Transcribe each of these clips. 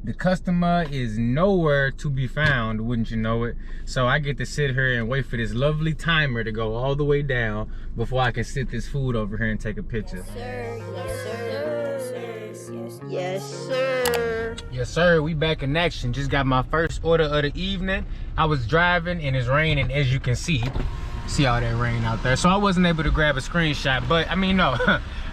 The customer is nowhere to be found, wouldn't you know it? So I get to sit here and wait for this lovely timer to go all the way down before I can sit this food over here and take a picture. Yes, sir. Yes, sir. We back in action. Just got my first order of the evening. I was driving and it's raining, as you can see. See all that rain out there. So I wasn't able to grab a screenshot, but I mean, no.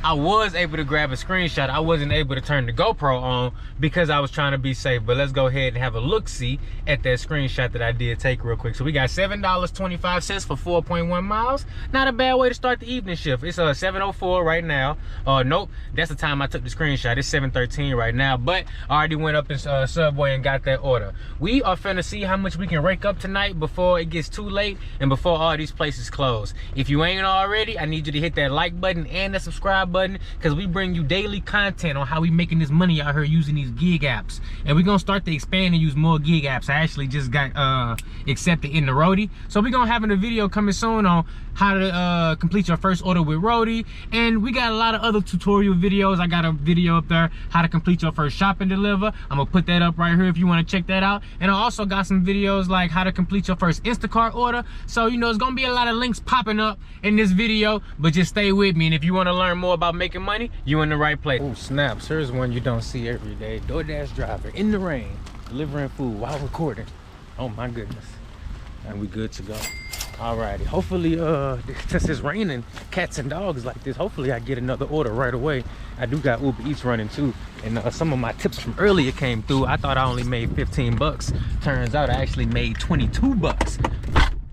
I was able to grab a screenshot. I wasn't able to turn the GoPro on because I was trying to be safe. But let's go ahead and have a look-see at that screenshot that I did take real quick. So we got $7.25 for 4.1 miles. Not a bad way to start the evening shift. It's 7:04 right now. Nope, that's the time I took the screenshot. It's 7:13 right now, but I already went up in Subway and got that order. We are finna see how much we can rake up tonight before it gets too late and before all these places close. If you ain't already, I need you to hit that like button and the subscribe button, because we bring you daily content on how we making this money out here using these gig apps. And we're gonna start to expand and use more gig apps. I actually just got accepted in the Roadie, so we're gonna have a video coming soon on how to complete your first order with Roadie. And we got a lot of other tutorial videos. I got a video up there, how to complete your first shop and deliver. I'm gonna put that up right here if you want to check that out. And I also got some videos like how to complete your first Instacart order. So you know, it's gonna be a lot of links popping up in this video, but just stay with me. And if you want to learn more about making money, you in the right place. Oh snaps, here's one you don't see every day. Doordash driver in the rain delivering food while recording. Oh my goodness. And we good to go. Alrighty, hopefully since it's raining cats and dogs like this, hopefully I get another order right away. I do got UberEats running too, and some of my tips from earlier came through. I thought I only made 15 bucks. Turns out I actually made 22 bucks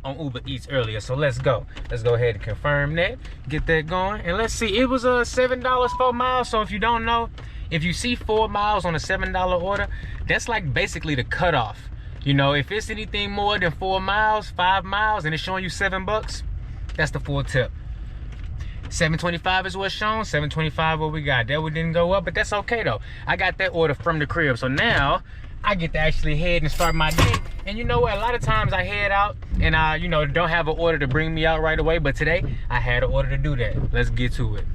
on UberEats earlier. So let's go ahead and confirm that, get that going, and let's see. It was $7 4 miles. So if you don't know, if you see 4 miles on a $7 order, that's like basically the cutoff. You know, if it's anything more than 4 miles, 5 miles, and it's showing you $7, that's the full tip. 725 is what's shown. 725 what we got. That one didn't go up, but that's okay though. I got that order from the crib, so now I get to actually head and start my day. And you know what? A lot of times I head out and I, you know, don't have an order to bring me out right away, but today I had an order to do that. Let's get to it.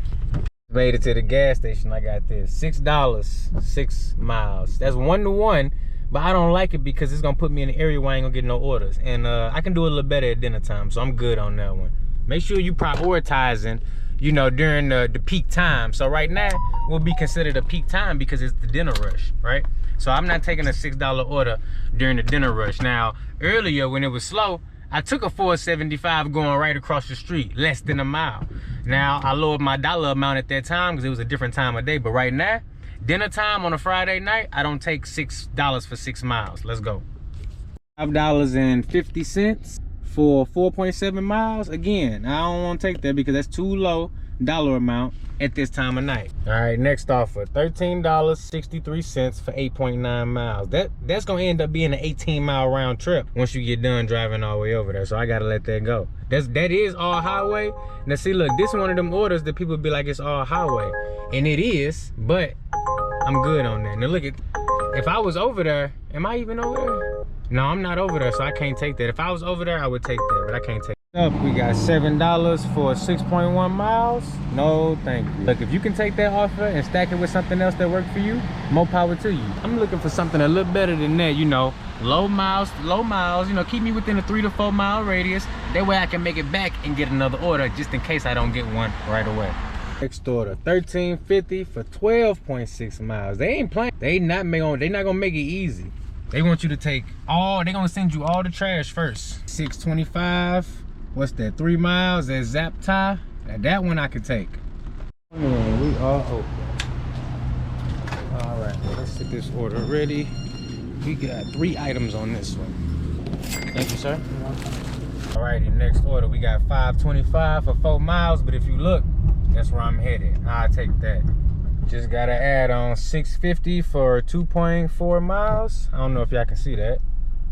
Made it to the gas station. I got this $6, 6 miles. That's 1-to-1. But I don't like it because it's gonna put me in an area where I ain't gonna get no orders. And I can do a little better at dinner time, so I'm good on that one. Make sure you prioritizing, you know, during the peak time. So right now will be considered a peak time because it's the dinner rush, right? So I'm not taking a $6 order during the dinner rush. Now, earlier when it was slow, I took a $4.75 going right across the street, less than a mile. Now, I lowered my dollar amount at that time because it was a different time of day. But right now, dinner time on a Friday night, I don't take $6 for 6 miles. Let's go. $5.50 for 4.7 miles. Again, I don't want to take that because that's too low dollar amount at this time of night. All right, next offer, $13.63 for 8.9 miles. That's gonna end up being an 18-mile round trip once you get done driving all the way over there. So I gotta let that go. That is all highway. Now see, look, this is one of them orders that people be like, it's all highway, and it is, but I'm good on that. Now look at, if I was over there, am I even over there? No, I'm not over there, so I can't take that. If I was over there, I would take that, but I can't take up. We got $7 for 6.1 miles. No, thank you. Look, if you can take that offer and stack it with something else that works for you, more power to you. I'm looking for something a little better than that, you know. Low miles, you know, keep me within a 3 to 4 mile radius. That way I can make it back and get another order just in case I don't get one right away. Next order, $13.50 for 12.6 miles. They ain't playing. They not gonna make it easy. They want you to take all, they're gonna send you all the trash first. $6.25, what's that, 3 miles, that Zap Tie. Now that one I can take. And we are open. All right, well, let's get this order ready. We got 3 items on this one. Thank you, sir. All righty, next order, we got $5.25 for 4 miles, but if you look, that's where I'm headed. I'll take that. Just gotta add on $6.50 for 2.4 miles. I don't know if y'all can see that,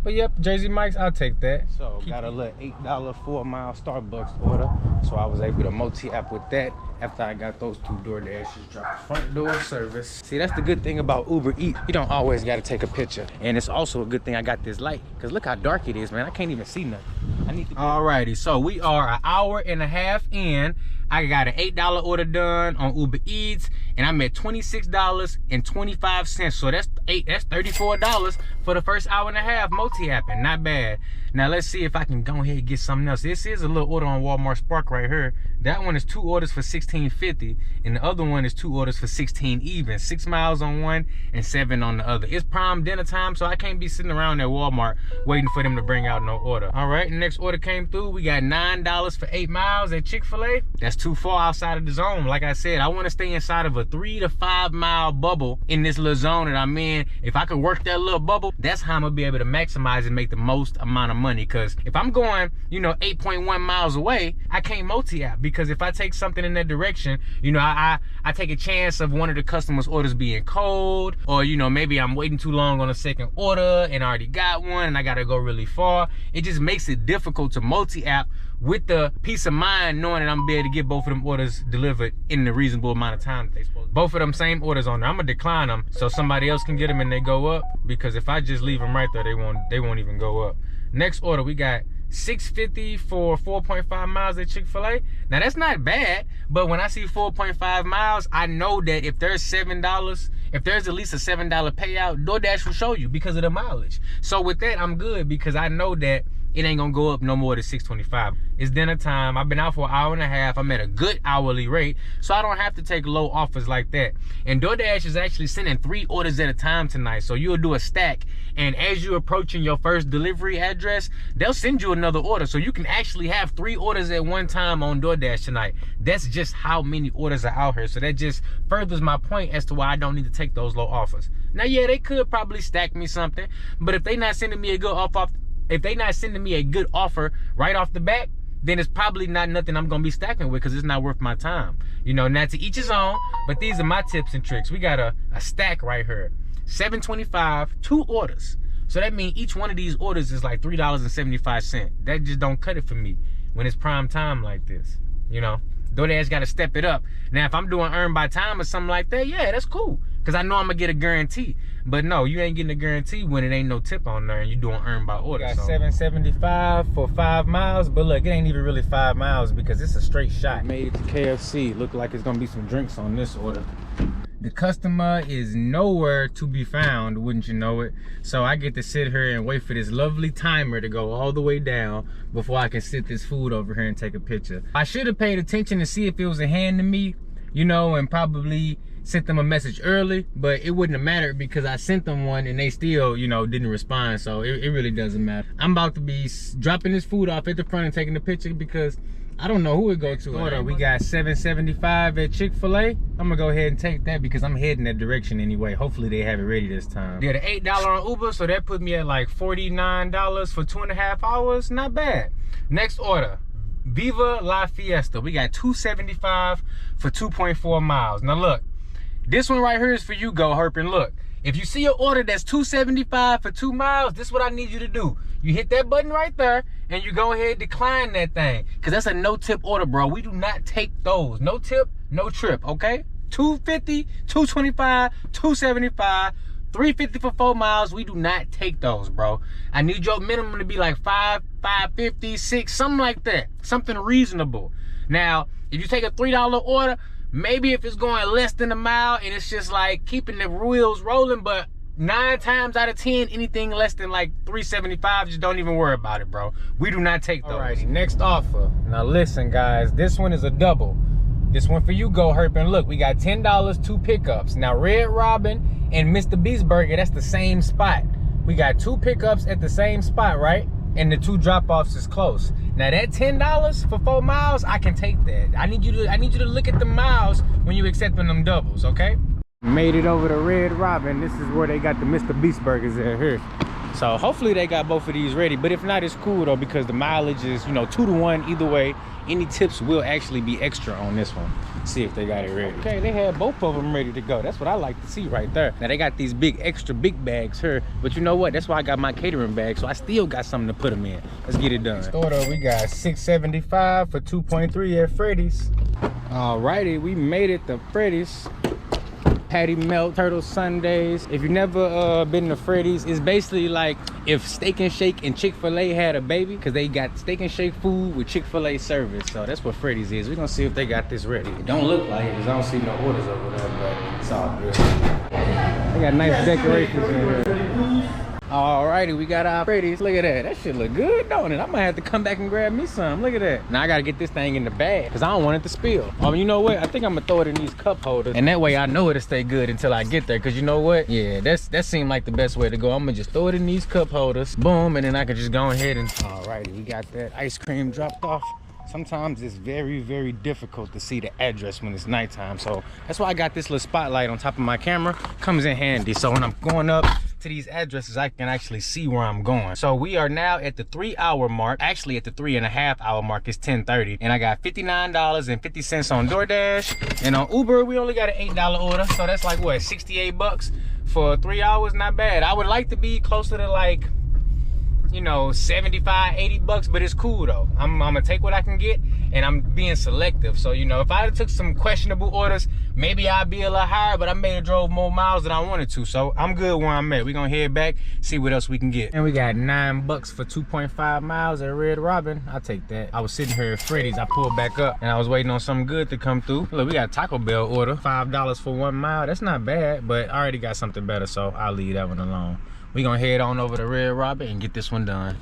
but yep, Jersey Mike's, I'll take that. So got a little $8 4 mile Starbucks order, so I was able to multi-app with that after I got those 2 DoorDashes dropped. Front door service. See, that's the good thing about UberEats. You don't always gotta take a picture, and it's also a good thing I got this light, because look how dark it is, man. I can't even see nothing. I need to. Alrighty, so we are an hour and a half in. I got an $8 order done on UberEats, and I'm at $26.25. So that's $34 for the first hour and a half multi-apping. Not bad. Now let's see if I can go ahead and get something else. This is a little order on Walmart Spark right here. That one is 2 orders for $16.50, and the other one is 2 orders for $16 even. 6 miles on one and 7 on the other. It's prime dinner time, so I can't be sitting around at Walmart waiting for them to bring out no order. All right, next order came through. We got $9 for 8 miles at Chick-fil-A. That's too far outside of the zone. Like I said, I want to stay inside of a 3 to 5 mile bubble in this little zone that I'm in. If I could work that little bubble, that's how I'm gonna be able to maximize and make the most amount of money. Because if I'm going, you know, 8.1 miles away, I can't multi-app, because if I take something in that direction, you know, I take a chance of one of the customers' orders being cold, or, you know, maybe I'm waiting too long on a second order and I already got one and I gotta go really far. It just makes it difficult to multi-app with the peace of mind knowing that I'm gonna be able to get both of them orders delivered in the reasonable amount of time that they supposed to. Both of them same orders on there. I'm gonna decline them so somebody else can get them and they go up, because if I just leave them right there, they won't even go up. Next order, we got $6.50 for 4.5 miles at Chick-fil-A. Now that's not bad, but when I see 4.5 miles, I know that if there's $7, if there's at least a $7 payout, DoorDash will show you because of the mileage. So with that, I'm good, because I know that it ain't gonna go up no more than $6.25. It's dinner time. I've been out for an hour and a half. I'm at a good hourly rate, so I don't have to take low offers like that. And DoorDash is actually sending 3 orders at a time tonight. So you'll do a stack, and as you're approaching your first delivery address, they'll send you another order. So you can actually have 3 orders at one time on DoorDash tonight. That's just how many orders are out here. So that just furthers my point as to why I don't need to take those low offers. Now, yeah, they could probably stack me something, but if they're not sending me a good offer, right off the bat, then it's probably not nothing I'm gonna be stacking with, because it's not worth my time. You know, not to each his own, but these are my tips and tricks. We got a stack right here, $7.25, 2 orders. So that means each one of these orders is like $3.75. That just don't cut it for me when it's prime time like this, you know. DoorDash got to step it up. Now, if I'm doing earn by time or something like that, yeah, that's cool, because I know I'm going to get a guarantee. But no, you ain't getting a guarantee when it ain't no tip on there and you doing earn by order. Got $7.75 for 5 miles, but look, it ain't even really 5 miles because it's a straight shot. Made it to KFC. Look like it's going to be some drinks on this order. The customer is nowhere to be found, wouldn't you know it? So I get to sit here and wait for this lovely timer to go all the way down before I can sit this food over here and take a picture. I should have paid attention to see if it was a hand to me, you know, and probably sent them a message early, but it wouldn't have mattered because I sent them one and they still, you know, didn't respond. So it really doesn't matter. I'm about to be dropping this food off at the front and taking the picture because I don't know who it go to. Order, we got $7.75 at Chick-fil-A. I'm gonna go ahead and take that because I'm heading that direction anyway. Hopefully they have it ready this time. Did an $8 on Uber, so that put me at like $49 for 2.5 hours. Not bad. Next order, Viva La Fiesta. We got $2.75 for 2.4 miles. Now look, this one right here is for you, Go Herpin. Look, if you see an order that's $2.75 for 2 miles, this is what I need you to do. You hit that button right there and you go ahead and decline that thing, because that's a no tip order, bro. We do not take those. No tip, no trip, okay? $2.50, $2.25, $2.75, $3.50 for 4 miles. We do not take those, bro. I need your minimum to be like $5, $5.50, $6, something like that. Something reasonable. Now, if you take a $3 order, maybe if it's going less than a mile and it's just like keeping the wheels rolling, but 9 times out of 10, anything less than like $3.75, just don't even worry about it, bro. We do not take those. Alrighty, next offer. Now listen, guys, this one is a double. This one for you, Go Herpin. Look, we got $10, 2 pickups. Now Red Robin and Mr. Beast Burger, that's the same spot. We got 2 pickups at the same spot, right? And the 2 drop-offs is close. Now that $10 for 4 miles, I can take that. I need you to look at the miles when you accepting them doubles, okay? Made it over to Red Robin. This is where they got the Mr. Beast Burgers at here. So hopefully they got both of these ready. But if not, it's cool though, because the mileage is, you know, 2 to 1 either way. Any tips will actually be extra on this one. See if they got it ready. Okay, they had both of them ready to go. That's what I like to see right there. Now they got these extra big bags here, but you know what? That's why I got my catering bag, so I still got something to put them in. Let's get it done. Next order, we got $6.75 for 2.3 at Freddy's. Alrighty, we made it to Freddy's. patty melt, turtle sundaes. If you've never been to Freddy's, it's basically like if Steak and Shake and Chick-fil-A had a baby, because they got Steak and Shake food with Chick-fil-A service. So that's what Freddy's is. We're gonna see if they got this ready. It don't look like it, because I don't see no orders over there, but it's all good. They got nice decorations in here. Alrighty, we got our Freddy's. Look at that. That shit look good, don't it? I might have to come back and grab me some. Look at that. Now I gotta get this thing in the bag because I don't want it to spill. You know what? I think I'm gonna throw it in these cup holders, and that way I know it'll stay good until I get there. Because you know what? Yeah, that seemed like the best way to go. I'm gonna just throw it in these cup holders, boom, and then I can just go ahead and. Alrighty, we got that ice cream dropped off. Sometimes it's very, very difficult to see the address when it's nighttime. So that's why I got this little spotlight on top of my camera. Comes in handy. So when I'm going up to these addresses, I can actually see where I'm going. So we are now at the 3-hour mark. Actually at the 3.5-hour mark. It's 10:30. And I got $59.50 on Doordash. And on Uber, we only got an $8 order. So that's like what, 68 bucks for 3 hours? Not bad. I would like to be closer to like, you know, 75, 80 bucks, but it's cool though. I'm gonna take what I can get, and I'm being selective. So, you know, if I took some questionable orders, maybe I'd be a little higher, but I may have drove more miles than I wanted to. So I'm good where I'm at. We're gonna head back, see what else we can get. And we got 9 bucks for 2.5 miles at Red Robin. I'll take that. I was sitting here at Freddy's. I pulled back up and I was waiting on something good to come through. Look, we got a Taco Bell order, $5 for 1 mile. That's not bad, but I already got something better, so I'll leave that one alone. We're gonna head on over to Red Robin and get this one done.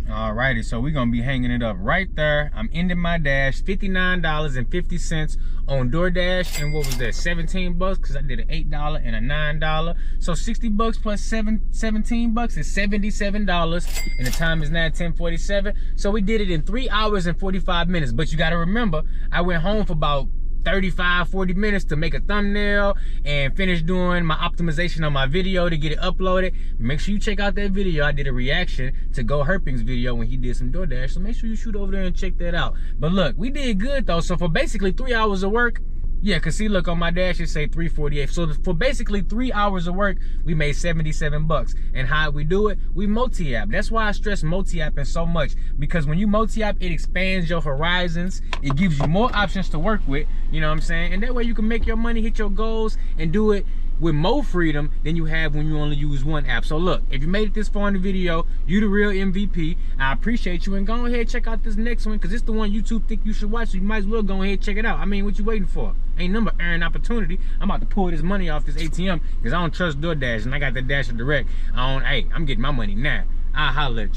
Alrighty, so we're gonna be hanging it up right there. I'm ending my dash, $59.50 on Doordash, and what was that, 17 bucks? Because I did an $8 and a $9. So 60 bucks plus 17 bucks is $77, and the time is now 10:47. So we did it in 3 hours and 45 minutes. But you gotta remember, I went home for about 35-40 minutes to make a thumbnail and finish doing my optimization on my video to get it uploaded. Make sure you check out that video. I did a reaction to Go Herping's video when he did some DoorDash, so make sure you shoot over there and check that out. But look, we did good though. So for basically 3 hours of work, yeah, cause see, look on my dash it say 348. So for basically 3 hours of work, we made 77 bucks. And how we do it? We multi-app. That's why I stress multi-apping so much, because when you multi-app, it expands your horizons. It gives you more options to work with. You know what I'm saying? And that way you can make your money, hit your goals, and do it with more freedom than you have when you only use one app. So look, if you made it this far in the video, you the real MVP. I appreciate you, and go ahead and check out this next one, because it's the one YouTube think you should watch, so you might as well go ahead and check it out. I mean, what you waiting for? Ain't number earning opportunity. I'm about to pull this money off this ATM because I don't trust DoorDash, and I got the Dasher Direct. I'm getting my money now. I'll holler at you.